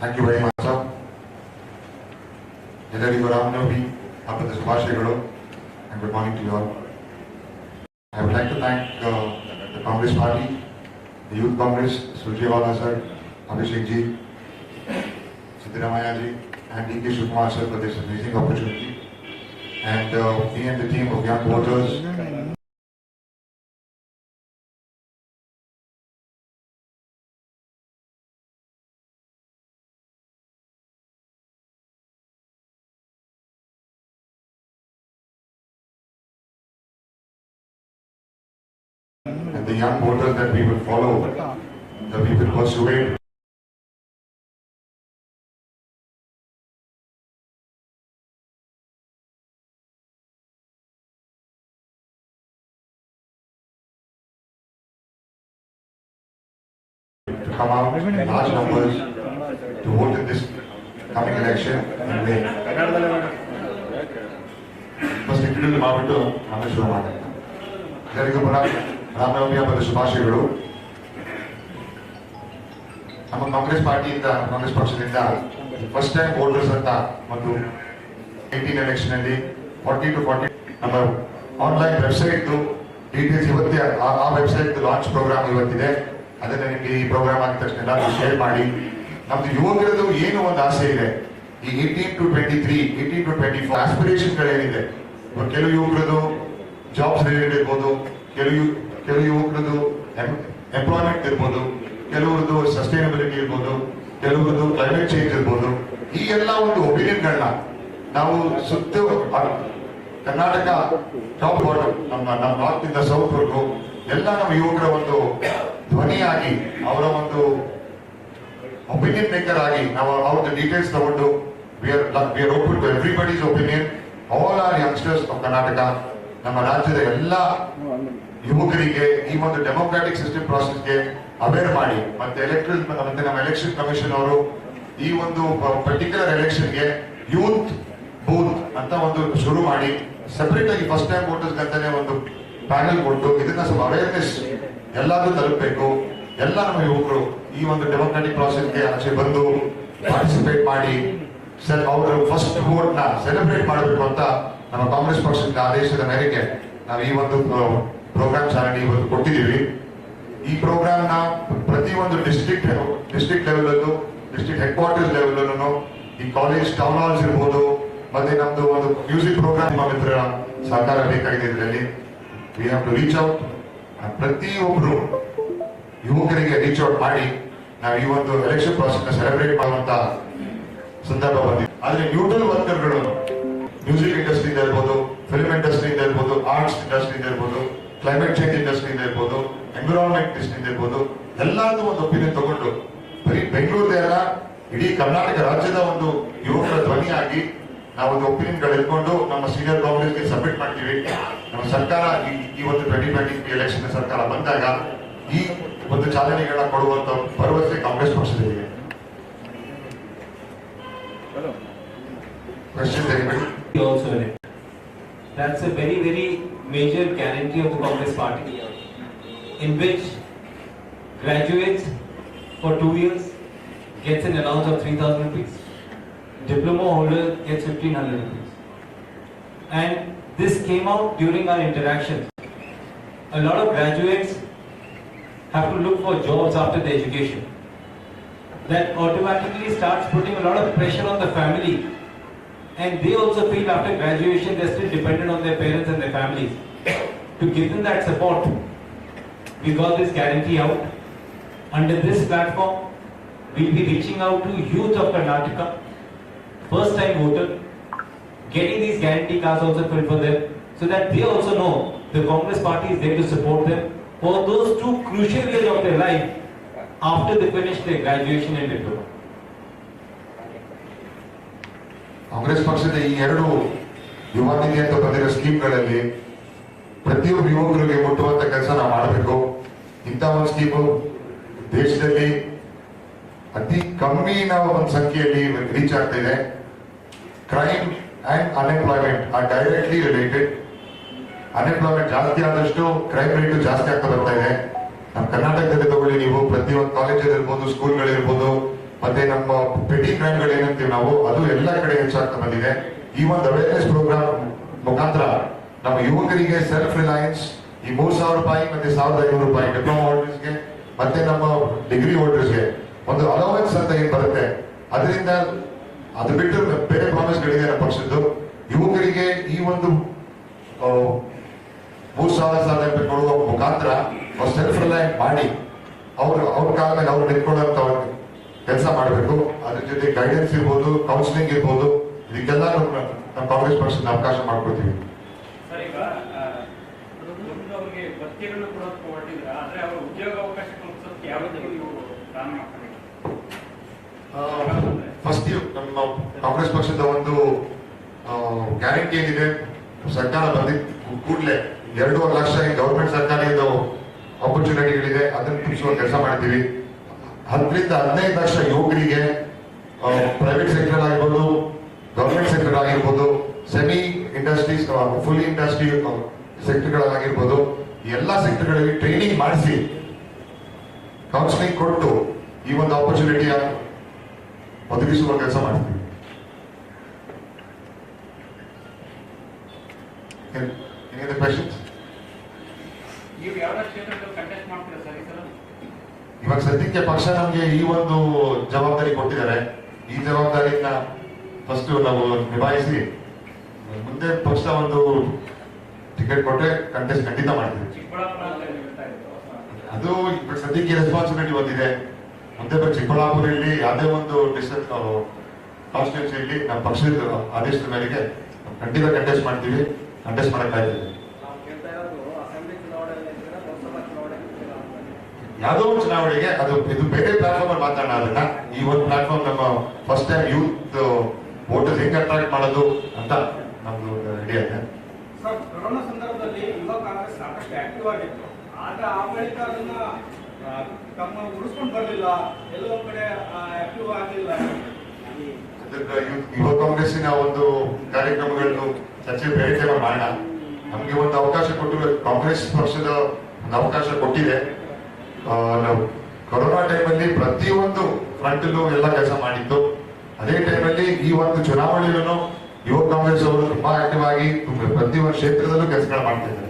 Thank you very much, sir. ಎಲ್ಲರಿಗೂ ರಾಮನವಮಿ ಹಬ್ಬದ ಶುಭಾಶಯಗಳು and good morning to you all. I would like to thank the Congress Party, the Youth Congress, Surjewala sir, Abhishek ji, Siddaramaiah ji, and D.K. Shivakumar sir for this amazing opportunity. And me and the team of young voters. And the young voters that we will follow, that we will persuade. To come out in large numbers to vote in this coming election in May. First, introduce Mavitu Namashuramana. ಎಲ್ಲರಿಗೂ ರಾಮನವಮಿ ಹಬ್ಬದ ಶುಭಾಶಯಗಳು. ನಮ್ಮ ಕಾಂಗ್ರೆಸ್ ಪಾರ್ಟಿಯಿಂದ, ಕಾಂಗ್ರೆಸ್ ಪಕ್ಷದಿಂದ first time voters ಅಂತ ಮತ್ತು 18 election ಅಲ್ಲಿ 40 to 40 ನಮ್ಮ online website details ಇವತ್ತೇ ಆ ವೆಬ್ಸೈಟ್ ಲಾಂಚ್ ಪ್ರೋಗ್ರಾಮ್ ಇವತ್ತಿದೆ. ಅದನ್ನ ನಿಮಗೆ ಈ ಪ್ರೋಗ್ರಾಮ್ ಆಗಿದ ತಕ್ಷಣ ಎಲ್ಲರೂ ಶೇರ್ ಮಾಡಿ. ನಮ್ದು ಯುವಕರದು ಏನು ಒಂದು ಆಸೆ ಇದೆ, ಈ 18 to 23, 18 to 24 ಆಸ್ಪಿರೇಷನ್ಗಳೇನಿದೆ. ಕೆಲವು ಯುವಕರದು ಜಾಬ್ಸ್ ರಿಲೇಟೆಡ್ ಇರ್ಬೋದು, ಕೆಲವು ಯುವಕರದು ಎಂಪ್ಲಾಯ್ಮೆಂಟ್ ಇರ್ಬೋದು, ಕೆಲವರದು ಸಸ್ಟೈನಬಿಲಿಟಿ ಇರ್ಬೋದು, ಕೆಲವರದು ಕ್ಲೈಮೇಟ್ ಚೇಂಜ್ ಇರ್ಬೋದು. ಈ ಎಲ್ಲ ಒಂದು ಒಪಿನಿಯನ್ಗಳನ್ನ ನಾವು ಸುತ್ತ ಕರ್ನಾಟಕ ಟಾಪ್ ಬಾಟಮ್ ನಮ್ಮ ನಾರ್ತ್ ಇಂದ ಸೌತ್ ವರ್ಗು ಎಲ್ಲ ನಮ್ಮ ಯುವಕರ ಒಂದು ಧ್ವನಿಯಾಗಿ, ಅವರ ಒಂದು ಒಪಿನಿಯನ್ ಮೇಕರ್ ಆಗಿ ನಾವು ಅವ್ರದ್ದು ಡೀಟೇಲ್ಸ್ ತಗೊಂಡು we are open to everybody's opinion. All our youngsters of Karnataka, ನಮ್ಮ ರಾಜ್ಯದ ಎಲ್ಲ ಯುವಕರಿಗೆ ಈ ಒಂದು ಡೆಮೊಕ್ರಾಟಿಕ್ ಸಿಸ್ಟಮ್ ಪ್ರಾಸೆಸ್ಗೆ ಅವೇರ್ ಮಾಡಿ, ಮತ್ತೆ ನಮ್ಮ ಎಲೆಕ್ಷನ್ ಕಮಿಷನ್ ಅವರು ಈ ಒಂದು ಪರ್ಟಿಕ್ಯುಲರ್ ಎಲೆಕ್ಷನ್ಗೆ ಯೂತ್ ಬೂತ್ ಅಂತ ಒಂದು ಶುರು ಮಾಡಿ ಸೆಪರೇಟ್ ಆಗಿ ಫಸ್ಟ್ ಟೈಮ್ ವೋಟರ್ಸ್ ಅಂತಾನೆ ಒಂದು ಪ್ಯಾನೆಲ್ ಕೊಟ್ಟು ಇದನ್ನ ಸ್ವಲ್ಪ ಅವೇರ್ನೆಸ್ ಎಲ್ಲಾದ್ರೂ ತಲುಪಬೇಕು. ಎಲ್ಲ ನಮ್ಮ ಯುವಕರು ಈ ಒಂದು ಡೆಮೊಕ್ರಾಟಿಕ್ ಪ್ರಾಸೆಸ್ಗೆ ಆಚೆ ಬಂದು ಪಾರ್ಟಿಸಿಪೇಟ್ ಮಾಡಿ ಅವರ ಫಸ್ಟ್ ವೋಟ್ ನ ಸೆಲೆಬ್ರೇಟ್ ಮಾಡಬೇಕು ಅಂತ ನಮ್ಮ ಕಾಂಗ್ರೆಸ್ ಪಕ್ಷದ ಆದೇಶದ ಮೇರೆಗೆ ನಾವು ಈ ಒಂದು ಪ್ರೋಗ್ರಾಮ್ ಚಾಲನೆ ಇವತ್ತು ಕೊಟ್ಟಿದ್ದೀವಿ. ಈ ಪ್ರೋಗ್ರಾಮ್ ನ ಪ್ರತಿಯೊಂದು ಡಿಸ್ಟ್ರಿಕ್ಟ್ ಲೆವೆಲ್ ಅಲ್ಲೂ, ಡಿಸ್ಟ್ರಿಕ್ಟ್ ಹೆಡ್ ಕ್ವಾರ್ಟರ್ಸ್ ಲೆವೆಲ್ ಅಲ್ಲೂ, ಈ ಕಾಲೇಜ್ ಟೌನ್ ಹಾಲ್ಸ್ ಇರ್ಬೋದು, ಮತ್ತೆ ನಮ್ದು ಒಂದು ಮ್ಯೂಸಿಕ್ ಪ್ರೋಗ್ರಾಮ್ ಮಿತ್ರರ ಸಹಕಾರ ಬೇಕಾಗಿದೆ. ಇದರಲ್ಲಿ we have to reach out, ಪ್ರತಿಯೊಬ್ರು ಯುವಕರಿಗೆ ರೀಚ್ ಔಟ್ ಮಾಡಿ ನಾವು ಈ ಒಂದು ಎಲೆಕ್ಷನ್ ಪ್ರಾಸೆಸ್ ನ ಸೆಲೆಬ್ರೇಟ್ ಮಾಡುವಂತ ಸಂದರ್ಭ ಬಂದಿದೆ. ಆದ್ರೆ ನ್ಯೂಟ್ರಲ್ ವರ್ಕರ್ಗಳು ಮ್ಯೂಸಿಕ್ ಇಂಡಸ್ಟ್ರಿಯಿಂದ ಇರ್ಬೋದು, ಫಿಲ್ಮ್ ಇಂಡಸ್ಟ್ರಿಯಿಂದ ಇರ್ಬೋದು, ಆರ್ಟ್ಸ್ ಇಂಡಸ್ಟ್ರಿಯಿಂದ ಇರ್ಬೋದು, ಕ್ಲೈಮೇಟ್ ಚೇಂಜ್ ಇಂಡಸ್ಟ್ರಿಯಿಂದ ಇರ್ಬೋದು, ಎನ್ವಿರಾನ್ಮೆಂಟ್ ಇಂಡಸ್ಟ್ರಿಯಿಂದ ಇರ್ಬೋದು, ಎಲ್ಲಾದ್ರೂ ಒಂದು ಒಪಿನಿಯನ್ ತಗೊಂಡು ಬರೀ ಬೆಂಗಳೂರದೇ ಅಲ್ಲ, ಇಡೀ ಕರ್ನಾಟಕ ರಾಜ್ಯದ ಒಂದು ಯುವಕರ ಧ್ವನಿಯಾಗಿ ನಾವು ಒಂದು ಒಪಿನಿಯನ್ಗಳು ಇಟ್ಕೊಂಡು ನಮ್ಮ ಸೀನಿಯರ್ ಕಾಂಗ್ರೆಸ್ಗೆ ಸಬ್ಮಿಟ್ ಮಾಡ್ತೀವಿ. ನಮ್ಮ ಸರ್ಕಾರ ಈ ಒಂದು 2023 ಎಲೆಕ್ಷನ್ ಸರ್ಕಾರ ಬಂದಾಗ ಈ ಒಂದು ಚಾಲನೆಗಳನ್ನ ಕೊಡುವಂತ ಭರವಸೆ Congress ಪಕ್ಷದಲ್ಲಿದೆ. Question anybody? Also in it. That's a very, very major guarantee of the Congress Party, in which graduates for 2 years gets an allowance of 3,000 rupees, diploma holder gets 1,500 rupees. And this came out during our interactions. A lot of graduates have to look for jobs after the education. That automatically starts putting a lot of pressure on the family. And they also feel after graduation they're still dependent on their parents and their families. To give them that support, we got this guarantee out. Under this platform, we'll be reaching out to youth of Karnataka, first time voter, getting these guarantee cards also filled for them, so that they also know the Congress Party is there to support them for those 2 crucial years of their life after they finish their graduation and diploma. Congress ಪಕ್ಷದ ಈ 2 ಯುವ ನಿಧಿ ಅಂತ ಬಂದಿರೋ ಸ್ಕೀಮ್ಗಳಲ್ಲಿ ಪ್ರತಿಯೊಬ್ಬ ಯುವಕರಿಗೆ ಮುಟ್ಟುವಂತ ಕೆಲಸ ನಾವು ಮಾಡಬೇಕು. ಇಂಥ ಒಂದು ಸ್ಕೀಮು ದೇಶದಲ್ಲಿ ಅತಿ ಕಮ್ಮಿ ಒಂದು ಸಂಖ್ಯೆಯಲ್ಲಿ ರೀಚ್ ಆಗ್ತಾ ಇದೆ. Crime and unemployment R directly related. Unemployment ಜಾಸ್ತಿ ಆದಷ್ಟು ಕ್ರೈಮ್ ರೇಟು ಜಾಸ್ತಿ ಆಗ್ತಾ ಬರ್ತಾ ಇದೆ. ನಮ್ಮ ಕರ್ನಾಟಕದಲ್ಲಿ ತಗೊಳ್ಳಿ, ನೀವು ಪ್ರತಿಯೊಂದು ಕಾಲೇಜಲ್ಲಿ ಇರ್ಬೋದು, ಸ್ಕೂಲ್ಗಳಿರ್ಬೋದು, ಮತ್ತೆ ನಮ್ಮ ಪೆಟಿ ಕ್ರೈಮ್ಗಳು ಏನಂತೀವಿ ನಾವು, ಅದು ಎಲ್ಲ ಕಡೆ ಹೆಚ್ಚಾಗ್ತಾ ಬಂದಿದೆ. ಈ ಒಂದು ಅವೇರ್ನೆಸ್ ಪ್ರೋಗ್ರಾಮ್ ಮುಖಾಂತರ ನಮ್ಮ ಯುವಕರಿಗೆ ಸೆಲ್ಫ್ ರಿಲಯನ್ಸ್ ಈ 3,000 ರೂಪಾಯಿ ಮತ್ತೆ 1,500 ರೂಪಾಯಿ ಡಿಪ್ಲೊಮಾ ಹೋಲ್ಡರ್ಸ್ಗೆ ಮತ್ತೆ ನಮ್ಮ ಡಿಗ್ರಿ ಹೋಲ್ಡರ್ಸ್ಗೆ ಒಂದು ಅಲೋವೆನ್ಸ್ ಅಂತ ಏನ್ ಬರುತ್ತೆ, ಅದರಿಂದ ಅದು ಬಿಟ್ಟು ಬೇರೆ ಪ್ರಾಮಿಸ್ಗಳಿದೆ ನಮ್ಮ ಪಕ್ಷದ್ದು. ಯುವಕರಿಗೆ ಈ ಒಂದು 3,000 ಕೊಡುವ ಮುಖಾಂತರ ಸೆಲ್ಫ್ ರಿಲಯಂಟ್ ಮಾಡಿ ಅವ್ರ ಕಾಲ ಮೇಲೆ ಅವ್ರು ನಿಂತ್ಕೊಳ್ಳುವಂತ ಕೆಲಸ ಮಾಡಬೇಕು. ಅದ್ರ ಜೊತೆ ಗೈಡೆನ್ಸ್ ಇರ್ಬೋದು, ಕೌನ್ಸಿಲಿಂಗ್ ಇರ್ಬೋದು, ಇದಕ್ಕೆಲ್ಲ ನಮ್ಮ ಕಾಂಗ್ರೆಸ್ ಪಕ್ಷದ ಅವಕಾಶ ಮಾಡ್ಕೊಡ್ತೀವಿ. ಫಸ್ಟ್ ನಮ್ಮ ಕಾಂಗ್ರೆಸ್ ಪಕ್ಷದ ಒಂದು ಗ್ಯಾರಂಟಿ ಏನಿದೆ, ಸರ್ಕಾರ ಬಂದಿದ್ದ ಕೂಡಲೇ 2.5 ಲಕ್ಷ ಗವರ್ಮೆಂಟ್ ಸರ್ಕಾರದ ಆಪರ್ಚುನಿಟಿಗಳಿದೆ, ಅದನ್ನು ತುಂಬಿಸುವ ಕೆಲಸ ಮಾಡ್ತೀವಿ. 10 ರಿಂದ 15 ಲಕ್ಷ ಯುವಕರಿಗೆ ಪ್ರೈವೇಟ್ ಸೆಕ್ಟರ್ ಆಗಿರ್ಬೋದು, ಗವರ್ಮೆಂಟ್ ಸೆಕ್ಟರ್ ಆಗಿರ್ಬೋದು, ಸೆಮಿ ಇಂಡಸ್ಟ್ರೀಸ್, ಫುಲ್ ಇಂಡಸ್ಟ್ರಿ ಸೆಕ್ಟರ್ಗಳಾಗಿರ್ಬೋದು, ಎಲ್ಲ ಸೆಕ್ಟರ್ಗಳಲ್ಲಿ ಟ್ರೈನಿಂಗ್ ಮಾಡಿಸಿ ಕೌನ್ಸಿಲಿಂಗ್ ಕೊಟ್ಟು ಈ ಒಂದು ಆಪರ್ಚುನಿಟಿಯ ಒದಗಿಸುವ ಕೆಲಸ ಮಾಡ್ತೀವಿ. Any questions? ಇವಾಗ ಸದ್ಯಕ್ಕೆ ಪಕ್ಷ ನಮ್ಗೆ ಈ ಒಂದು ಜವಾಬ್ದಾರಿ ಕೊಟ್ಟಿದ್ದಾರೆ. ಈ ಜವಾಬ್ದಾರಿನ ಫಸ್ಟ್ ನಾವು ನಿಭಾಯಿಸಿ ಮುಂದೆ ಪಕ್ಷ ಒಂದು ಟಿಕೆಟ್ ಕೊಟ್ಟರೆ ಕಂಟೆಸ್ಟ್ ಖಂಡಿತ ಮಾಡ್ತೀವಿ. ಅದು ಇವಾಗ ಸದ್ಯಕ್ಕೆ ರೆಸ್ಪಾನ್ಸಿಬಿಲಿಟಿ ಒಂದಿದೆ. ಮುಂದೆ ಚಿಕ್ಕಬಳ್ಳಾಪುರಲ್ಲಿ ಯಾವುದೇ ಒಂದು ಡಿಸ್ಟೆನ್ಸ್ ಕಾನ್ಸ್ಟಿಟ್ಯೂನ್ಸಿಯಲ್ಲಿ ನಮ್ಮ ಪಕ್ಷದ ಆದೇಶದ ಮೇರೆಗೆ ಖಂಡಿತ ಕಂಟೆಸ್ಟ್ ಮಾಡ್ತೀವಿ, ಕಂಟೆಸ್ಟ್ ಮಾಡಕ್ಕಾಗ್ತದೆ. ಯಾವುದೋ ಒಂದು ಚುನಾವಣೆಗೆ ಅದು ಇದು ಬೇರೆ ಪ್ಲಾಟ್ಫಾರ್ಮ್ ಅಲ್ಲಿ ಮಾತಾಡೋಣ. ಅದನ್ನ ಈ ಒಂದು ಪ್ಲಾಟ್ಫಾರ್ಮ್ ನಮ್ಮ ಫಸ್ಟ್ ಟೈಮ್ ಯೂತ್ ವೋಟರ್ಸ್ ಹೆಂಗ್ ಅಟ್ರಾಕ್ಟ್ ಮಾಡೋದು ಅಂತ ನಮ್ದು ಐಡಿಯಾ ಇದೆ. ಕೊರೋನಾ ಸಂದರ್ಭದಲ್ಲಿ ಯುವ ಕಾಂಗ್ರೆಸ್ ಸಾಕಷ್ಟು ಆಕ್ಟಿವ್ ಆಗಿತ್ತು. ಆದ್ರೆ ಆ ಬಳಿಕ ಅದನ್ನ ತಮ್ಮ ಉಳಿಸ್ಕೊಂಡು ಬರಲಿಲ್ಲ, ಎಲ್ಲೋ ಕಡೆ ಆಕ್ಟಿವ್ ಆಗಲಿಲ್ಲ. ಯುವ ಕಾಂಗ್ರೆಸ್ಸಿನ ಒಂದು ಕಾರ್ಯಕ್ರಮಗಳನ್ನು ಚರ್ಚೆ ಬೇರೆ ಟೈಮ್ ಮಾಡೋಣ. ನಮ್ಗೆ ಒಂದು ಅವಕಾಶ ಕೊಟ್ಟು ಕಾಂಗ್ರೆಸ್ ಪಕ್ಷದ ಒಂದು ಅವಕಾಶ ಕೊಟ್ಟಿದೆ. ನಾವು ಕೊರೋನಾ ಟೈಮಲ್ಲಿ ಪ್ರತಿಯೊಂದು ಫ್ರಂಟ್ ಎಲ್ಲ ಕೆಲಸ ಮಾಡಿದ್ದು. ಅದೇ ಟೈಮಲ್ಲಿ ಈ ಒಂದು ಚುನಾವಣೆಯಲ್ಲೂ ಯುವ ಕಾಂಗ್ರೆಸ್ ಅವರು ತುಂಬಾ ಆಕ್ಟಿವ್ ಆಗಿ ಪ್ರತಿಯೊಂದು ಕ್ಷೇತ್ರದಲ್ಲೂ ಕೆಲಸಗಳು ಮಾಡ್ತಾ ಇದ್ದಾರೆ.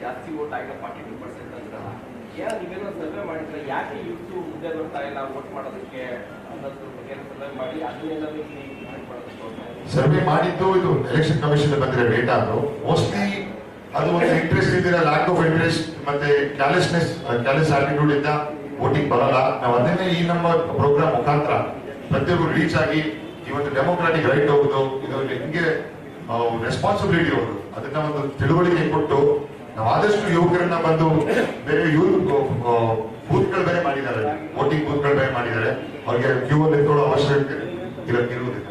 ಜಾಸ್ತಿ ವೋಟ್ ಆಗಿದೆ 42% ಅಂತ. ನೀವೇನೋ ಸರ್ವೆ ಮಾಡಿದ್ರೆ ಯಾಕೆ ಯೂತ್ ಮುಂದೆ ಬರ್ತಾ ಇಲ್ಲ ವೋಟ್ ಮಾಡೋದಕ್ಕೆ ಸರ್ವೆ ಮಾಡಿ ಅದನ್ನೆಲ್ಲರೂ ಸರ್ವೆ ಮಾಡಿದ್ದು ಇದು ಎಲೆಕ್ಷನ್ ಕಮಿಷನ್ ಬಂದಿರೋ ಡೇಟಾ. ಅದು ಮೋಸ್ಟ್ಲಿ ಅದು ಒಂದು ಇಂಟ್ರೆಸ್ಟ್ ಇದ್ದೀರಾ, ಲ್ಯಾಕ್ ಆಫ್ ಇಂಟ್ರೆಸ್ಟ್ ಮತ್ತೆ ಕ್ಯಾಲೆಸ್ ಆಟಿಟ್ಯೂಡ್ ಇಂದ ವೋಟಿಂಗ್ ಬರಲ್ಲ. ನಾವು ಅದನ್ನೇ ಈ ನಮ್ಮ ಪ್ರೋಗ್ರಾಮ್ ಮುಖಾಂತರ ಪ್ರತಿಯೊಬ್ಬರು ರೀಚ್ ಆಗಿ ಈ ಒಂದು ಡೆಮೋಕ್ರಾಟಿಕ್ ರೈಟ್ ಹೋಗುದು, ಇದು ಹಿಂಗೆ ರೆಸ್ಪಾನ್ಸಿಬಿಲಿಟಿ ಹೋಗುದು, ಅದನ್ನ ಒಂದು ತಿಳುವಳಿಕೆ ಕೊಟ್ಟು ನಾವು ಆದಷ್ಟು ಯುವಕರನ್ನ ಬಂದು ಬೇರೆ ಯೂತ್ ಬೂತ್ಗಳು ಬೇರೆ ಮಾಡಿದ್ದಾರೆ, ವೋಟಿಂಗ್ ಬೂತ್ಗಳು ಬೇರೆ ಮಾಡಿದ್ದಾರೆ. ಅವ್ರಿಗೆ ಕ್ಯೂ ಅಲ್ಲಿ ನಿಂತ್ಕೊಳ್ಳೋ ಅವಶ್ಯಕತೆ ಇರುವುದಿಲ್ಲ.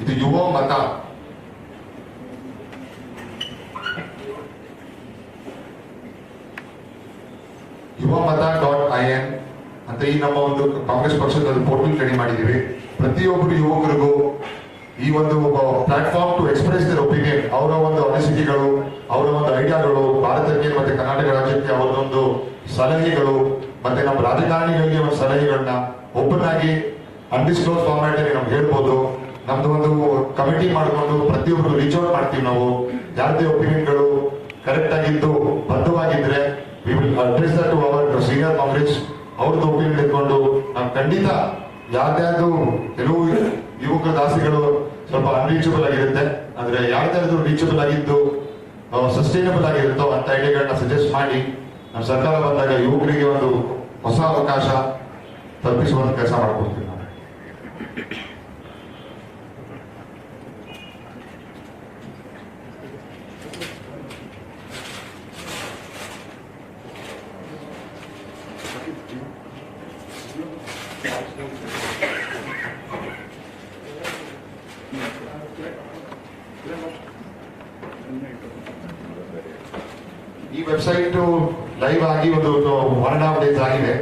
ಇದು ಯುವ ಮತ. ಯುವಮತ.in ಅಂತ ಈ ನಮ್ಮ ಒಂದು ಕಾಂಗ್ರೆಸ್ ಪಕ್ಷದ ಪೋರ್ಟಲ್ ರೆಡಿ ಮಾಡಿದ್ದೀವಿ. ಪ್ರತಿಯೊಬ್ಬರು ಯುವಕರಿಗೂ ಈ ಒಂದು platform to express their opinion, ಅವರ ಒಂದು ಅನಿಸಿಕೆಗಳು, ಅವರ ಒಂದು ಐಡಿಯಾಗಳು, ಭಾರತಕ್ಕೆ ಮತ್ತೆ ಕರ್ನಾಟಕ ರಾಜ್ಯಕ್ಕೆ ಅವರದೊಂದು ಸಲಹೆಗಳು, ಮತ್ತೆ ನಮ್ಮ ರಾಜಕಾರಣಿಗಳಿಗೆ ಒಂದು ಸಲಹೆಗಳನ್ನ ಓಪನ್ ಆಗಿ ಅನ್ಡಿಸ್ಕ್ಲೋಸ್ ಫಾರ್ಮ್ಯಾಟ್ ಅಲ್ಲಿ ನಾವು ಹೇಳ್ಬೋದು. ನಮ್ದು ಒಂದು ಕಮಿಟಿ ಮಾಡಿಕೊಂಡು ಪ್ರತಿಯೊಬ್ಬರು ರೀಚ್ ಔಟ್ ಮಾಡ್ತೀವಿ. ನಾವು ಯಾರದೇ ಒಪಿನಿಯನ್ಗಳು ಕರೆಕ್ಟ್ ಆಗಿದ್ದು ಬದ್ಧವಾಗಿದ್ರೆ we will address that to our senior Congress. ಅವ್ರದ್ದು ಒಪಿನಿಯನ್ ಇಟ್ಕೊಂಡು ನಾವು ಖಂಡಿತ ಯಾವ್ದಾದ್ರು ಕೆಲವು ಯುವಕ ದಾಸಿಗಳು ಸ್ವಲ್ಪ ಅನ್ರೀಚಬಲ್ ಆಗಿರುತ್ತೆ, ಆದ್ರೆ ಯಾವ್ದಾದ್ರು ರೀಚಬಲ್ ಆಗಿದ್ದು ಸಸ್ಟೈನಬಲ್ ಆಗಿರುತ್ತೋ ಅಂತ ಐಡಿಯಾಗಳನ್ನ ಸಜೆಸ್ಟ್ ಮಾಡಿ ನಮ್ಮ ಸರ್ಕಾರ ಬಂದಾಗ ಯುವಕರಿಗೆ ಒಂದು ಹೊಸ ಅವಕಾಶ ತಲುಪಿಸುವಂತ ಕೆಲಸ ಮಾಡ್ಕೊಡ್ತೀವಿ ನಾವು. ಈ ವೆಬ್ಸೈಟ್ ಲೈವ್ ಆಗಿ ಒಂದು 1.5 ಡೇಸ್ ಆಗಿದೆ.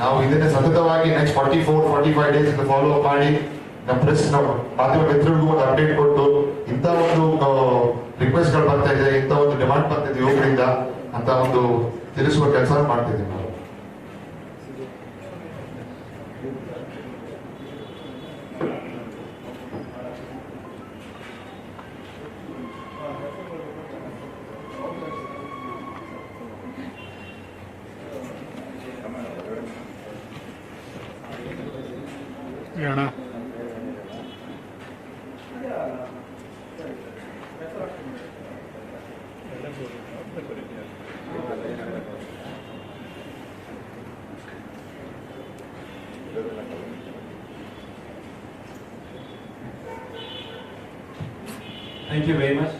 ನಾವು ಇದನ್ನೇ ಸತತವಾಗಿ ನೆಕ್ಸ್ಟ್ 44-45 ಡೇಸ್ ಫಾಲೋ ಅಪ್ ಮಾಡಿ ನಮ್ಮ ಪ್ರೆಸ್ ಮಾಧ್ಯಮ ಮಿತ್ರರಿಗೂ ಒಂದು ಅಪ್ಡೇಟ್ ಕೊಟ್ಟು ಇಂಥ ಒಂದು ರಿಕ್ವೆಸ್ಟ್ ಗಳು ಬರ್ತಾ ಇದೆ, ಇಂಥ ಒಂದು ಡಿಮಾಂಡ್ ಬರ್ತಾ ಇದೆ ಯುವಕರಿಂದ ಅಂತ ಒಂದು ತಿಳಿಸುವ ಕೆಲಸ ಮಾಡ್ತಿದ್ದೀವಿ ನಾವು. Thank you very much,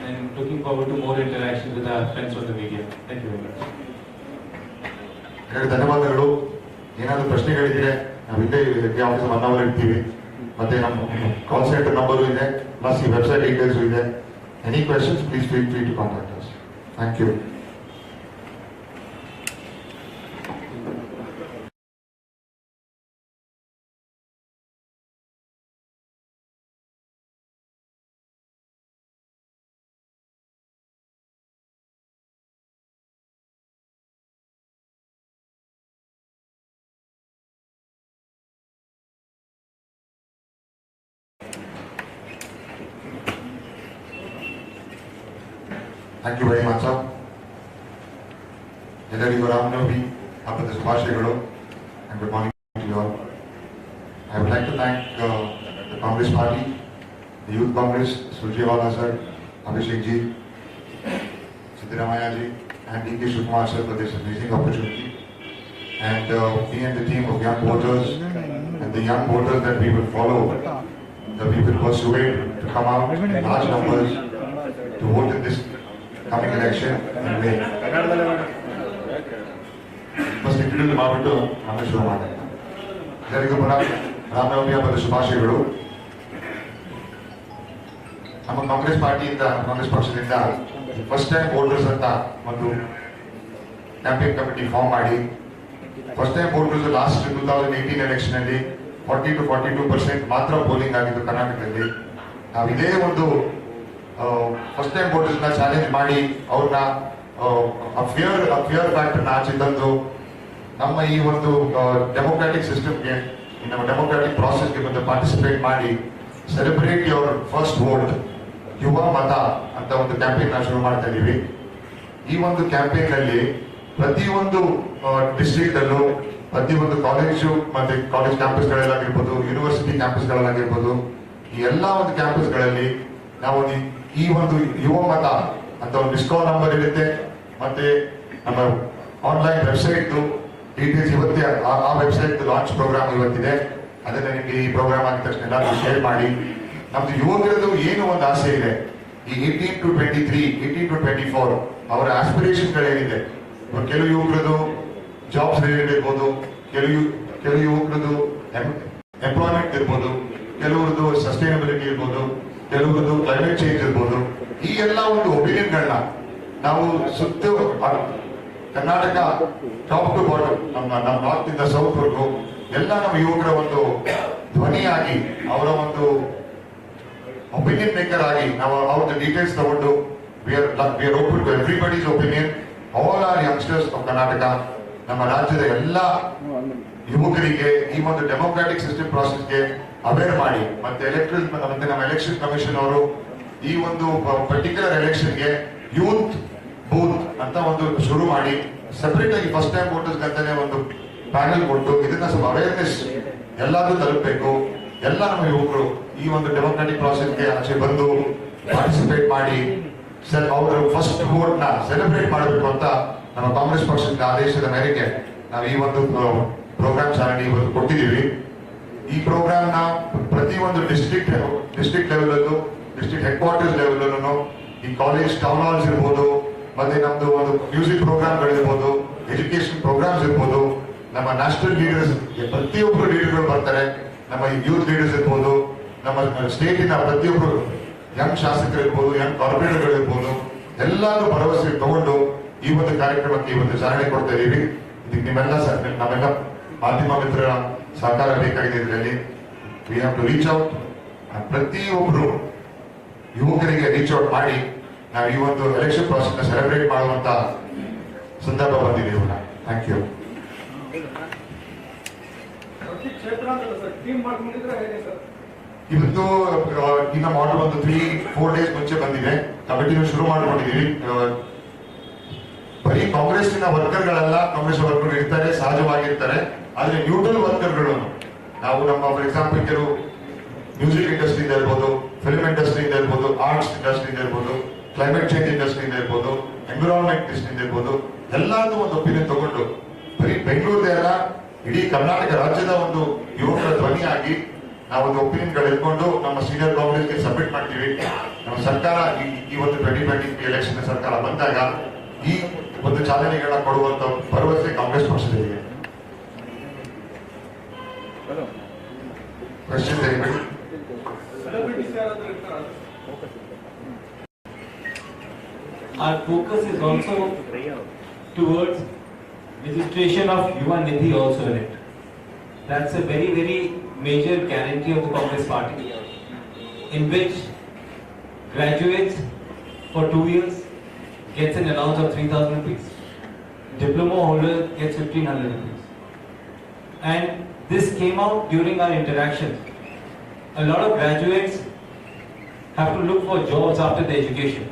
and looking forward to more interaction with our friends from the media. Thank you very much. ಧನ್ಯವಾದಗಳು. ಏನಾದರೂ ಪ್ರಶ್ನೆಗಳಿದ್ರೆ ನಾವು ಇಲ್ಲೇ ಆಫೀಸ್ 1 ಅವರ್ ಇರ್ತೀವಿ. ಮತ್ತೆ ನಮ್ಮ ಕಾಲ್ ಸೆಂಟರ್ ನಂಬರು ಇದೆ, ಪ್ಲಸ್ ಈ ವೆಬ್ಸೈಟ್ ಡೀಟೇಲ್ಸ್ ಇದೆ. Any questions please feel free to contact us. Thank you. Thank you very much, sir. ಎಲ್ಲರಿಗೂ ರಾಮನವಮಿ ಹಬ್ಬದ ಶುಭಾಶಯಗಳು and good morning to you all. I would like to thank the Congress Party, the Youth Congress, Surjewala sir, Abhishek ji, Siddaramaiah ji, and D.K. Shivkumar sir for this amazing opportunity. And me and the team of young voters and the young voters that we will follow, that we will persuade to come out in large numbers to vote in this coming election in May. First introduce ಮಾಡಿಬಿಟ್ಟು ಆಮೇಲೆ ಶುರು ಮಾಡೋಣ. ಎಲ್ಲರಿಗೂ ಪುನಃ ರಾಮನವಮಿ ಹಬ್ಬದ ಶುಭಾಶಯಗಳು. ನಮ್ಮ ಕಾಂಗ್ರೆಸ್ ಪಾರ್ಟಿಯಿಂದ, ಕಾಂಗ್ರೆಸ್ ಪಕ್ಷದಿಂದ ಫಸ್ಟ್ ಟೈಮ್ ವೋಟರ್ಸ್ ಅಂತ ಒಂದು ಕ್ಯಾಂಪೇನ್ ಕಮಿಟಿ ಫಾರ್ಮ್ ಮಾಡಿ first time voters last 2018 election ಅಲ್ಲಿ 40-42% ಮಾತ್ರ ಪೋಲಿಂಗ್ ಆಗಿದ್ದು ಕರ್ನಾಟಕದಲ್ಲಿ. ನಾವು ಇದೇ ಒಂದು ಫಸ್ಟ್ ಟೈಮ್ ವೋಟರ್ಸ್ ನ ಚಾಲೆಂಜ್ ಮಾಡಿ ಅವ್ರನ್ನ ಫಿಯರ್ ಫ್ಯಾಕ್ಟರ್ ಆಚೆ ತಂದು ನಮ್ಮ ಈ ಒಂದು ಡೆಮೋಕ್ರಾಟಿಕ್ ಸಿಸ್ಟಮ್ಗೆ, ನಮ್ಮ ಡೆಮೋಕ್ರಾಟಿಕ್ ಪ್ರಾಸೆಸ್ಗೆ ಬಂದು ಪಾರ್ಟಿಸಿಪೇಟ್ ಮಾಡಿ ಸೆಲೆಬ್ರೇಟ್ ಯುವರ್ ಫಸ್ಟ್ ವೋಟ್, ಯುವ ಮತ ಅಂತ ಒಂದು ಕ್ಯಾಂಪೇನ್ ನಾವು ಶುರು ಮಾಡ್ತಾ ಇದೀವಿ. ಈ ಒಂದು ಕ್ಯಾಂಪೇನ್ ನಲ್ಲಿ ಪ್ರತಿಯೊಂದು ಡಿಸ್ಟ್ರಿಕ್ಟ್ ಅಲ್ಲೂ ಪ್ರತಿಯೊಂದು ಕಾಲೇಜು ಮತ್ತೆ ಕಾಲೇಜ್ ಕ್ಯಾಂಪಸ್ಗಳಲ್ಲಾಗಿರ್ಬೋದು, ಯೂನಿವರ್ಸಿಟಿ ಕ್ಯಾಂಪಸ್ಗಳಲ್ಲಾಗಿರ್ಬೋದು, ಈ ಎಲ್ಲಾ ಒಂದು ಕ್ಯಾಂಪಸ್ಗಳಲ್ಲಿ ನಾವು ಈ ಒಂದು ಯುವ ಮತ ಅಂತ ಒಂದು ಡಿಸ್ಕೌಂಟ್ ನಂಬರ್ ಇರುತ್ತೆ. ಮತ್ತೆ ನಮ್ಮ ಆನ್ಲೈನ್ ವೆಬ್ಸೈಟ್ ಡೀಟೇಲ್ಸ್ ಇವತ್ತೇ ಆ ವೆಬ್ಸೈಟ್ ಲಾಂಚ್ ಪ್ರೋಗ್ರಾಮ್ ಇವತ್ತಿದೆ. ಅದನ್ನ ನಿಮಗೆ ಈ ಪ್ರೋಗ್ರಾಮ್ ಆಗಿದ ತಕ್ಷಣ ಎಲ್ಲರೂ ಶೇರ್ ಮಾಡಿ. ನಮ್ದು ಯುವಕರದು ಏನು ಒಂದು ಆಸೆ ಇದೆ, ಈ 18 to 23, 18 to 24 ಅವರ ಆಸ್ಪಿರೇಷನ್ಗಳೇನಿದೆ. ಕೆಲವು ಯುವಕರದು ಜಾಬ್ಸ್ ರಿಲೇಟೆಡ್ ಇರ್ಬೋದು, ಕೆಲವು ಯುವಕರದು ಎಂಪ್ಲಾಯ್ಮೆಂಟ್ ಇರ್ಬೋದು, ಕೆಲವರದು ಸಸ್ಟೈನಬಿಲಿಟಿ ಇರ್ಬೋದು, ಕೆಲವರದು ಕ್ಲೈಮೇಟ್ ಚೇಂಜ್ ಇರ್ಬೋದು. ಈ ಎಲ್ಲ ಒಂದು ಒಪಿನಿಯನ್ಗಳನ್ನ ನಾವು ಸುತ್ತ ಕರ್ನಾಟಕ ಟಾಪ್ ಟು ಬಾಟಮ್, ನಮ್ಮ ನಾರ್ತ್ ಇಂದ ಸೌತ್ ವರ್ಗು ಎಲ್ಲ ನಮ್ಮ ಯುವಕರ ಒಂದು ಧ್ವನಿಯಾಗಿ, ಅವರ ಒಂದು ಒಪಿನಿಯನ್ ಮೇಕರ್ ಆಗಿ ನಾವು ಅವ್ರದ್ದು ಡೀಟೇಲ್ಸ್ ತಗೊಂಡು we are open to everybody's opinion, all our youngsters of Karnataka, ನಮ್ಮ ರಾಜ್ಯದ ಎಲ್ಲ ಯುವಕರಿಗೆ ಈ ಒಂದು ಡೆಮೋಕ್ರಾಟಿಕ್ ಸಿಸ್ಟಮ್ ಪ್ರಾಸೆಸ್ಗೆ ಅವೇರ್ ಮಾಡಿ. ಮತ್ತೆ ನಮ್ಮ ಎಲೆಕ್ಷನ್ ಕಮಿಷನ್ ಅವರು ಈ ಒಂದು ಪರ್ಟಿಕ್ಯುಲರ್ ಎಲೆಕ್ಷನ್ಗೆ ಯೂತ್ ಬೂತ್ ಅಂತ ಒಂದು ಶುರು ಮಾಡಿ ಸೆಪರೇಟ್ ಆಗಿ ಫಸ್ಟ್ ಟೈಮ್ ವೋಟರ್ಸ್ ಅಂತಾನೆ ಒಂದು ಪ್ಯಾನೆಲ್ ಕೊಟ್ಟು ಇದನ್ನ ಸ್ವಲ್ಪ ಅವೇರ್ನೆಸ್ ಎಲ್ಲಾದ್ರೂ ತಲುಪಬೇಕು. ಎಲ್ಲ ನಮ್ಮ ಯುವಕರು ಈ ಒಂದು ಡೆಮೋಕ್ರಾಟಿಕ್ ಪ್ರಾಸೆಸ್ಗೆ ಆಚೆ ಬಂದು ಪಾರ್ಟಿಸಿಪೇಟ್ ಮಾಡಿ ಅವರ ಫಸ್ಟ್ ವೋಟ್ ನ ಸೆಲೆಬ್ರೇಟ್ ಮಾಡಬೇಕು ಅಂತ ನಮ್ಮ ಕಾಂಗ್ರೆಸ್ ಪಕ್ಷದ ಆದೇಶದ ಮೇರೆಗೆ ನಾವು ಈ ಒಂದು ಪ್ರೋಗ್ರಾಮ್ ಚಾಲನೆ ಇವತ್ತು ಕೊಟ್ಟಿದ್ದೀವಿ. ಈ ಪ್ರೋಗ್ರಾಮ್ ನ ಪ್ರತಿಯೊಂದು ಡಿಸ್ಟ್ರಿಕ್ಟ್ ಲೆವೆಲ್ ಅಲ್ಲೂ, ಡಿಸ್ಟ್ರಿಕ್ಟ್ ಹೆಡ್ ಕ್ವಾರ್ಟರ್ಸ್ ಲೆವೆಲ್ ಅಲ್ಲೂ, ಈ ಕಾಲೇಜ್ ಟೌನ್ ಹಾಲ್ಸ್ ಇರ್ಬೋದು, ಮತ್ತೆ ನಮ್ದು ಒಂದು ಮ್ಯೂಸಿಕ್ ಪ್ರೋಗ್ರಾಮ್ಗಳಿರ್ಬೋದು, ಎಜುಕೇಶನ್ ಪ್ರೋಗ್ರಾಮ್ಸ್ ಇರ್ಬೋದು, ನಮ್ಮ ನ್ಯಾಷನಲ್ ಲೀಡರ್ಸ್ ಪ್ರತಿಯೊಬ್ಬರು ಲೀಡರ್ಗಳು ಬರ್ತಾರೆ. ನಮ್ಮ ಯೂತ್ ಲೀಡರ್ಸ್ ಇರ್ಬೋದು, ನಮ್ಮ ಸ್ಟೇಟಿನ ಪ್ರತಿಯೊಬ್ಬರು ಯಂಗ್ ಶಾಸಕರು ಇರ್ಬೋದು, ಯಂಗ್ ಕಾರ್ಪೊರೇಟರ್ಗಳು ಇರ್ಬೋದು, ಎಲ್ಲಾದ್ರೂ ಭರವಸೆ ತಗೊಂಡು ಈ ಒಂದು ಕಾರ್ಯಕ್ರಮಕ್ಕೆ ಈ ಒಂದು ಚಾಲನೆ ಕೊಡ್ತಾ ಇದೀವಿ. ಇದಕ್ಕೆ ನಿಮ್ಮೆಲ್ಲ ನಮ್ಮೆಲ್ಲ ಮಾಧ್ಯಮ ಮಿತ್ರರ ಸಹಕಾರ ಬೇಕಾಗಿದೆ. ಇದರಲ್ಲಿ we have to reach out. ಪ್ರತಿಯೊಬ್ರು ಯುವಕರಿಗೆ ರೀಚ್ ಔಟ್ ಮಾಡಿ ನಾವು ಈ ಒಂದು ಎಲೆಕ್ಷನ್ ಪ್ರಾಸೆಸ್ ಸೆಲೆಬ್ರೇಟ್ ಮಾಡುವಂತ ಸಂದರ್ಭ ಬಂದಿದೆ ಇವಾಗ. Thank you. ಪ್ರತಿ ಕ್ಷೇತ್ರ ಅಂತ ಸರ್ ಟೀಮ್ ಮಾಡ್ಕೊಂಡಿದ್ರೆ ಹೇಗೆ ಸರ್? ಇವತ್ತು ಇನ್ನ ಮಾಡಲ್ ಒಂದು 3-4 ಡೇಸ್ ಮುಂಚೆ ಬಂದಿದೆ. ಕಮಿಟಿನೂ ಶುರು ಮಾಡ್ಕೊಂಡಿದೀವಿ. ಬರೀ ಕಾಂಗ್ರೆಸ್ಸಿನ ವರ್ಕರ್ಗಳೆಲ್ಲ, ಕಾಂಗ್ರೆಸ್ ವರ್ಕರ್ ಇರ್ತಾರೆ, ಸಹಜವಾಗಿರ್ತಾರೆ. ಆದ್ರೆ ನ್ಯೂಟ್ರಲ್ ವರ್ಕರ್ಗಳು ನಾವು ನಮ್ಮ ಫಾರ್ ಎಕ್ಸಾಂಪಲ್ ಕೆಲವು ಮ್ಯೂಸಿಕ್ ಇಂಡಸ್ಟ್ರಿಯಿಂದ ಇರ್ಬೋದು, ಫಿಲ್ಮ್ ಇಂಡಸ್ಟ್ರಿಯಿಂದ ಇರ್ಬೋದು, ಆರ್ಟ್ಸ್ ಇಂಡಸ್ಟ್ರಿಯಿಂದ ಇರ್ಬೋದು, ಕ್ಲೈಮೇಟ್ ಚೇಂಜ್ ಇಂಡಸ್ಟ್ರಿಯಿಂದ ಇರ್ಬೋದು, ಎನ್ವಿರಾನ್ಮೆಂಟ್ ಇಂಡಸ್ಟ್ರಿಯಿಂದ ಇರ್ಬೋದು, ಎಲ್ಲಾದ್ರೂ ಒಂದು ಒಪಿನಿಯನ್ ತಗೊಂಡು ಬರೀ ಬೆಂಗಳೂರದೇ ಅಲ್ಲ ಇಡೀ ಕರ್ನಾಟಕ ರಾಜ್ಯದ ಒಂದು ಯುವಕರ ಧ್ವನಿಯಾಗಿ ನಾವೊಂದು ಒಪಿನಿಯನ್ಗಳು ಇಟ್ಕೊಂಡು ನಮ್ಮ ಸೀನಿಯರ್ ಕಾಂಗ್ರೆಸ್ಗೆ ಸಬ್ಮಿಟ್ ಮಾಡ್ತೀವಿ. ನಮ್ಮ ಸರ್ಕಾರ ಈ ಒಂದು 2020 ಎಲೆಕ್ಷನ್ ಸರ್ಕಾರ ಬಂದಾಗ ಈ ಒಂದು ಚಾಲನೆಗಳನ್ನ ಕೊಡುವಂತ ಭರವಸೆ ಕಾಂಗ್ರೆಸ್ ಪಕ್ಷದಲ್ಲಿದೆ. ಕ್ವೆಶ್ಚನ್ ದಯವಿಟ್ಟು. ಸೆಲೆಬ್ರಿಟೀಸ್ ಯಾರಾದ್ರೂ ಇರ್ತಾರ? Our focus is also towards registration of Yuva Nidhi also in it. That's a very, very major guarantee of the Congress party, in which graduates for 2 years gets an allowance of 3,000 rupees. Diploma holder gets 1,500 rupees. And this came out during our interaction. A lot of graduates have to look for jobs after their education.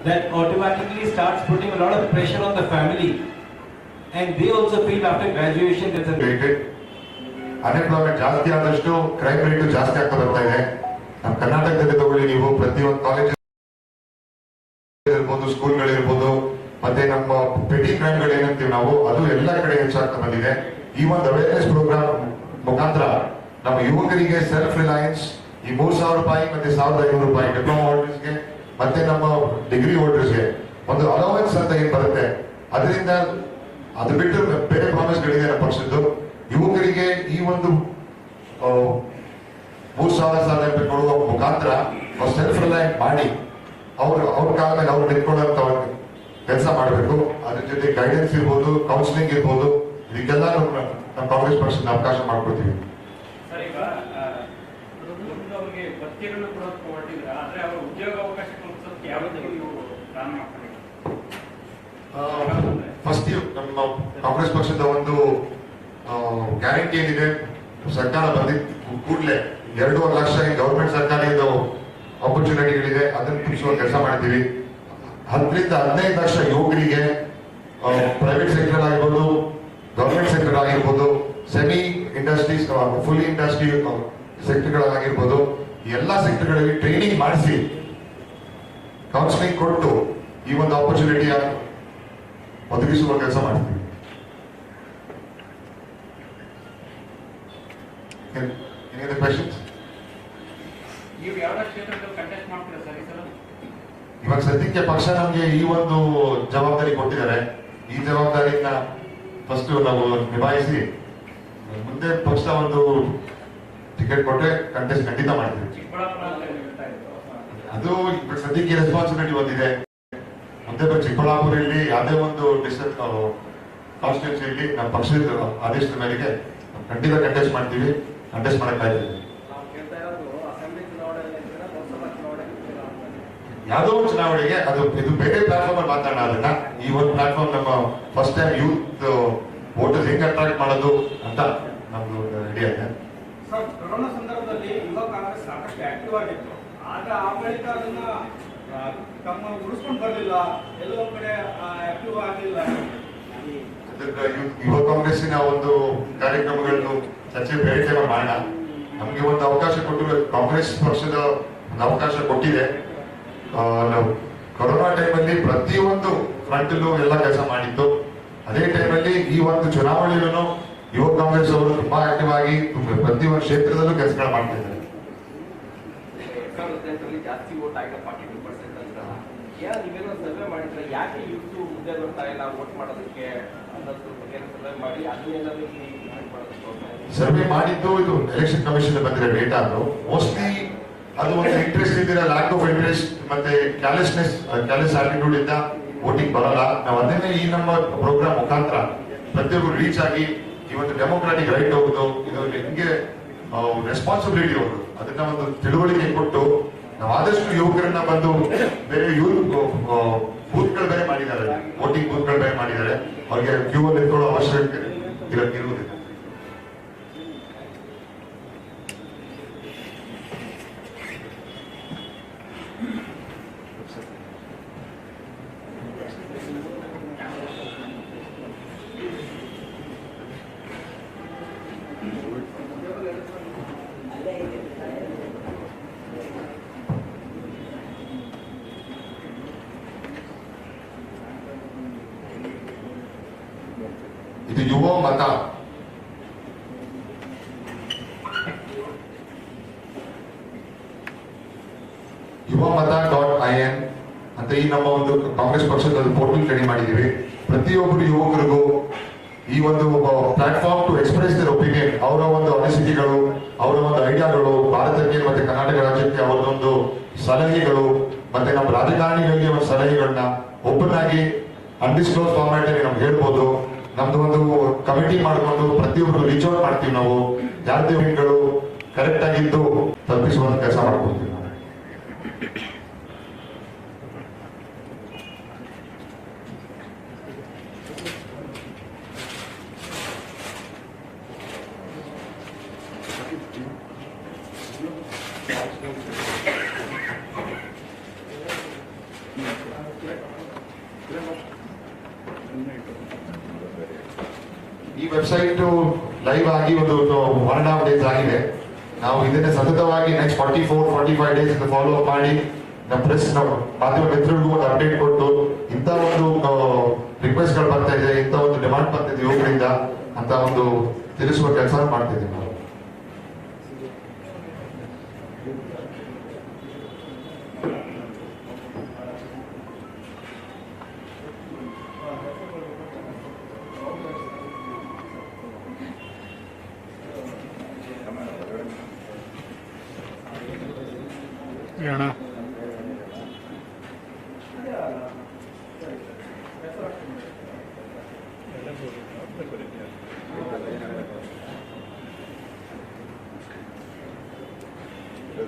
That automatically starts putting a lot of pressure on the family, and they also feel after graduation there's a unemployment ಜಾಸ್ತಿ ಆದಷ್ಟು crime rate ಜಾಸ್ತಿ ಆಗ್ತಾ ಬರ್ತಾ ಇದೆ. ನಮ್ಮ ಕರ್ನಾಟಕದಲ್ಲಿ ತಗೊಳ್ಳಿ ನೀವು, ಪ್ರತಿಯೊಂದು ಕಾಲೇಜ್ ಇರ್ಬೋದು, ಸ್ಕೂಲ್ಗಳಿರ್ಬೋದು, ಮತ್ತೆ ನಮ್ಮ ಪೆಟಿ ಕ್ರೈಮ್ಗಳು ಏನಂತೀವಿ ನಾವು, ಅದು ಎಲ್ಲ ಕಡೆ ಹೆಚ್ಚಾಗ್ತಾ ಬಂದಿದೆ. ಈ ಒಂದು ಅವೇರ್ನೆಸ್ ಪ್ರೋಗ್ರಾಮ್ ಮುಖಾಂತರ ನಮ್ಮ ಯುವಕರಿಗೆ ಸೆಲ್ಫ್ ರಿಲಯನ್ಸ್ ಈ 3,000 ರೂಪಾಯಿ ಮತ್ತೆ 1,500 ರೂಪಾಯಿ ಡಿಪ್ಲೊಮಾ ಹೋಲ್ಡರ್ಸ್ಗೆ ಮತ್ತೆ ನಮ್ಮ ಡಿಗ್ರಿ ಹೋಲ್ಡರ್ಸ್ಗೆ ಒಂದು ಅಲೋವೆನ್ಸ್ ಅಂತ ಏನ್ ಬರುತ್ತೆ, ಅದರಿಂದ ಅದು ಬಿಟ್ಟು ಬೇರೆ ಪ್ರಾಮಿಸ್ಗಳಿದೆ ನಮ್ಮ ಪಕ್ಷದ್ದು. ಯುವಕರಿಗೆ ಈ ಒಂದು 3,000 ರೂಪಾಯಿ ಕೊಡುವ ಮುಖಾಂತರ ಅವ್ರು ಸೆಲ್ಫ್ ರಿಲಯಂಟ್ ಮಾಡಿ ಅವ್ರ ಕಾಲ ಮೇಲೆ ಅವ್ರು ನಿಂತ್ಕೊಳ್ಳುವಂತ ಕೆಲಸ ಮಾಡಬೇಕು. ಅದ್ರ ಜೊತೆ ಗೈಡೆನ್ಸ್ ಇರ್ಬೋದು, ಕೌನ್ಸಿಲಿಂಗ್ ಇರ್ಬೋದು, ಇದಕ್ಕೆಲ್ಲ ನಮ್ಮ ಕಾಂಗ್ರೆಸ್ ಪಕ್ಷದ ಅವಕಾಶ ಮಾಡ್ಕೊಡ್ತೀವಿ. ಸರ್, ಈಗ ಅವ್ರಿಗೆ ಭತ್ಯೆಗಳನ್ನ ಕೊಡೋಕೆ ಹೊರಟಿದ್ರ, ಆದ್ರೆ ಅವರ ಉದ್ಯೋಗ ಅವಕಾಶ ಕಲ್ಪಿಸೋದಕ್ಕೆ ಯಾವ ರೀತಿ ನೀವು ಪ್ಲಾನ್ ಮಾಡ್ತೀರಿ? ಫಸ್ಟ್ ನಮ್ಮ ಕಾಂಗ್ರೆಸ್ ಪಕ್ಷದ ಒಂದು ಗ್ಯಾರಂಟಿ ಏನಿದೆ, ಸರ್ಕಾರ ಬಂದಿದ್ದ ಕೂಡಲೇ 2.5 ಲಕ್ಷ ಗವರ್ಮೆಂಟ್ ಸರ್ಕಾರದಿಂದ ಆಪರ್ಚುನಿಟಿಗಳಿದೆ, ಅದನ್ನು ತುಂಬಿಸುವ ಕೆಲಸ ಮಾಡ್ತೀವಿ. 10 ರಿಂದ 15 ಲಕ್ಷ ಯುವಕರಿಗೆ ಪ್ರೈವೇಟ್ ಸೆಕ್ಟರ್ ಆಗಿರ್ಬೋದು, ಗವರ್ಮೆಂಟ್ ಸೆಕ್ಟರ್ ಆಗಿರ್ಬೋದು, ಸೆಮಿ ಇಂಡಸ್ಟ್ರೀಸ್, ಫುಲ್ ಇಂಡಸ್ಟ್ರಿ ಸೆಕ್ಟರ್ಗಳಾಗಿರ್ಬೋದು, ಈ ಎಲ್ಲ ಸೆಕ್ಟರ್ಗಳಲ್ಲಿ ಟ್ರೈನಿಂಗ್ ಮಾಡಿಸಿ ಕೌನ್ಸಿಲಿಂಗ್ ಕೊಟ್ಟು ಈ ಒಂದು ಆಪರ್ಚುನಿಟಿಯ ಒದಗಿಸುವ ಕೆಲಸ ಮಾಡ್ತೀವಿ. Any questions? ನೀವು ಯಾವ ಕ್ಷೇತ್ರದಲ್ಲಿ ಕಂಟೆಸ್ಟ್ ಮಾಡ್ತೀರಾ ಸರ್ ಈ ಸಲ? ಇವಾಗ ಸದ್ಯಕ್ಕೆ ಪಕ್ಷ ನಮಗೆ ಈ ಒಂದು ಜವಾಬ್ದಾರಿ ಕೊಟ್ಟಿದ್ದಾರೆ. ಈ ಜವಾಬ್ದಾರಿನ ಫಸ್ಟ್ ನಾವು ನಿಭಾಯಿಸಿ ಮುಂದೆ ಪಕ್ಷ ಒಂದು ಟಿಕೆಟ್ ಕೊಟ್ಟರೆ ಕಂಟೆಸ್ಟ್ ಖಂಡಿತ ಮಾಡ್ತೀವಿ. ಚಿಕ್ಕಬಳ್ಳಾಪುರ ಅಂತ ಹೇಳ್ತಾ ಇದ್ರು. ಅದು ಇವಾಗ ಸದ್ಯಕ್ಕೆ ರೆಸ್ಪಾನ್ಸಿಬಿಲಿಟಿ ಬಂದಿದೆ. ಮುಂದೆ ಚಿಕ್ಕಬಳ್ಳಾಪುರಲ್ಲಿ ಯಾವುದೇ ಒಂದು ಡಿಸ್ಟ್ರಿಕ್ಟ್ ಕಾನ್ಸ್ಟಿಟ್ಯೂನ್ಸಿಯಲ್ಲಿ ನಮ್ಮ ಪಕ್ಷದ ಆದೇಶದ ಮೇರೆಗೆ ಖಂಡಿತ ಕಂಟೆಸ್ಟ್ ಮಾಡ್ತೀವಿ, ಕಂಟೆಸ್ಟ್ ಮಾಡಕ್ಕಾಗ್ತದೆ. ನಾವು ಕೇಳ್ತಾ ಇರೋದು ಅಸೆಂಬ್ಲಿ ಚುನಾವಣೆ, ಲೋಕಸಭಾ ಚುನಾವಣೆ ಯಾವುದೋ ಒಂದು ಚುನಾವಣೆಗೆ ಅದು ಇದು ಬೇರೆ ಪ್ಲಾಟ್ಫಾರ್ಮ್ ಅಲ್ಲಿ ಮಾತಾಡೋಣ. ಅದನ್ನ ಈ ಒಂದು ಪ್ಲಾಟ್ಫಾರ್ಮ್ ನಮ್ಮ ಫಸ್ಟ್ ಟೈಮ್ ಯೂತ್ ವೋಟರ್ಸ್ ಹೆಂಗ್ ಅಟ್ರಾಕ್ಟ್ ಮಾಡೋದು ಅಂತ ನಮ್ದು ಐಡಿಯಾ ಇದೆ. ಸರ್, ಕೊರೋನಾ ಸಂದರ್ಭದಲ್ಲಿ ಯುವ ಕಾಂಗ್ರೆಸ್ ಸಾಕಷ್ಟು ಆಕ್ಟಿವ್ ಆಗಿತ್ತು. ಆದ್ರೆ ಆ ಬಳಿಕ ಅದನ್ನ ತಮ್ಮ ಉಳಿಸ್ಕೊಂಡು ಬರಲಿಲ್ಲ, ಎಲ್ಲೋ ಕಡೆ ಆಕ್ಟಿವ್ ಆಗಲಿಲ್ಲ. ಯುವ ಕಾಂಗ್ರೆಸ್ಸಿನ ಒಂದು ಕಾರ್ಯಕ್ರಮಗಳನ್ನು ಚರ್ಚೆ ಬೇರೆ ಟೈಮ್ ಮಾಡೋಣ. ನಮ್ಗೆ ಒಂದು ಅವಕಾಶ ಕೊಟ್ಟು ಕಾಂಗ್ರೆಸ್ ಪಕ್ಷದ ಒಂದು ಅವಕಾಶ ಕೊಟ್ಟಿದೆ. ನಾವು ಕೊರೋನಾ ಟೈಮಲ್ಲಿ ಪ್ರತಿಯೊಂದು ಫ್ರಂಟಲ್ಲೂ ಎಲ್ಲ ಕೆಲಸ ಮಾಡಿತ್ತು. ಅದೇ ಟೈಮಲ್ಲಿ ಈ ಒಂದು ಚುನಾವಣೆಯಲ್ಲೂ ಯುವ ಕಾಂಗ್ರೆಸ್ ಅವರು ತುಂಬಾ ಆಕ್ಟಿವ್ ಆಗಿ ಪ್ರತಿಯೊಂದು ಕ್ಷೇತ್ರದಲ್ಲೂ ಕೆಲಸಗಳು ಮಾಡ್ತಾ ಇದ್ದಾರೆ. 2018 ಜಾಸ್ತಿ ವೋಟ್ ಆಗಿದೆ, 42% ಅಂತ. ನೀವೇನೋ ಸರ್ವೆ ಮಾಡಿದ್ರೆ ಯಾಕೆ ಯೂತ್ ಮುಂದೆ ಬರ್ತಾ ಇಲ್ಲ ವೋಟ್ ಮಾಡೋದಕ್ಕೆ ಅನ್ನೋದ್ರ ಬಗ್ಗೆ ಸರ್ವೆ ಮಾಡಿ ಅದನ್ನೆಲ್ಲರೂ ಸರ್ವೆ ಮಾಡಿದ್ದು ಇದು ಎಲೆಕ್ಷನ್ ಕಮಿಷನ್ ಬಂದಿರೋ ಡೇಟಾ. ಅದು ಮೋಸ್ಟ್ಲಿ ಅದು ಒಂದು ಇಂಟ್ರೆಸ್ಟ್ ಇದ್ದಿರ ಲ್ಯಾಕ್ ಆಫ್ ಇಂಟ್ರೆಸ್ಟ್ ಮತ್ತೆ ಕ್ಯಾಲೆಸ್ ಆಟಿಟ್ಯೂಡ್ ಇಂದ ವೋಟಿಂಗ್ ಬರಲ್ಲ. ನಾವು ಅದನ್ನೇ ಈ ನಮ್ಮ ಪ್ರೋಗ್ರಾಮ್ ಮುಖಾಂತರ ಪ್ರತಿಯೊಬ್ಬರು ರೀಚ್ ಆಗಿ ಈ ಒಂದು ಡೆಮೋಕ್ರಾಟಿಕ್ ರೈಟ್ ಹೋಗುದು, ಇದು ಹೆಂಗೆ ರೆಸ್ಪಾನ್ಸಿಬಿಲಿಟಿ ಹೋಗುದು, ಅದನ್ನ ಒಂದು ತಿಳುವಳಿಕೆ ಕೊಟ್ಟು ನಾವು ಆದಷ್ಟು ಯುವಕರನ್ನ ಬಂದು ಬೇರೆ ಬೂತ್ಗಳು ಬೇರೆ ಮಾಡಿದ್ದಾರೆ, ವೋಟಿಂಗ್ ಬೂತ್ಗಳು ಬೇರೆ ಮಾಡಿದ್ದಾರೆ. ಅವ್ರಿಗೆ ಕ್ಯೂ ಅಲ್ಲಿ ನಿಂತ್ಕೊಳ್ಳೋ ಅವಶ್ಯಕತೆ ಇರುವುದಿಲ್ಲ. ಇದು ಯುವ ಮತ. ಯುವಮತ.in ಅಂತ ಈ ನಮ್ಮ ಒಂದು ಕಾಂಗ್ರೆಸ್ ಪಕ್ಷದ ಪೋರ್ಟಲ್ ರೆಡಿ ಮಾಡಿದ್ದೀವಿ. ಪ್ರತಿಯೊಬ್ಬರು ಯುವಕರಿಗೂ ಈ ಒಂದು platform to express their opinion, ಅವರ ಒಂದು ಅನಿಸಿಕೆಗಳು, ಅವರ ಒಂದು ಐಡಿಯಾಗಳು, ಭಾರತಕ್ಕೆ ಮತ್ತೆ ಕರ್ನಾಟಕ ರಾಜ್ಯಕ್ಕೆ ಅವರದೊಂದು ಸಲಹೆಗಳು, ಮತ್ತೆ ನಮ್ಮ ರಾಜಕಾರಣಿಗಳಿಗೆ ಒಂದು ಸಲಹೆಗಳನ್ನ ಓಪನ್ ಆಗಿ ಅನ್ಡಿಸ್ಕ್ಲೋಸ್ ಫಾರ್ಮ್ಯಾಟ್ ಅಲ್ಲಿ ನಾವು ಹೇಳ್ಬೋದು. ನಮ್ದು ಒಂದು ಕಮಿಟಿ ಮಾಡಿಕೊಂಡು ಪ್ರತಿಯೊಬ್ಬರು ರೀಚ್ ಔಟ್ ಮಾಡ್ತೀವಿ. ನಾವು ಯಾರದೇ ವಿಂಗ್ಗಳು ಕರೆಕ್ಟ್ ಆಗಿದ್ದು ತಲುಪಿಸುವಂತ ಕೆಲಸ ಮಾಡ್ಕೊಳ್ತೀವಿ. ಈ ವೆಬ್ಸೈಟ್ ಲೈವ್ ಆಗಿ ಒಂದು 1.5 days ಆಗಿದೆ. ನಾವು ಇದನ್ನೇ ಸತತವಾಗಿ ನೆಕ್ಸ್ಟ್ 44-45 days ಫಾಲೋ ಅಪ್ ಮಾಡಿ ನಮ್ಮ ಪ್ರೆಸ್ ಮಾಧ್ಯಮ ಮಿತ್ರರಿಗೂ ಒಂದು ಅಪ್ಡೇಟ್ ಕೊಟ್ಟು ಇಂಥ ಒಂದು ರಿಕ್ವೆಸ್ಟ್ ಗಳು ಬರ್ತಾ ಇದೆ, ಇಂಥ ಒಂದು ಡಿಮಾಂಡ್ ಬರ್ತಾ ಇದೆ ಯುವಕರಿಂದ ಅಂತ ಒಂದು ತಿಳಿಸುವ ಕೆಲಸ ಮಾಡ್ತಿದ್ದೀವಿ ನಾವು. ಅಣ್ಣ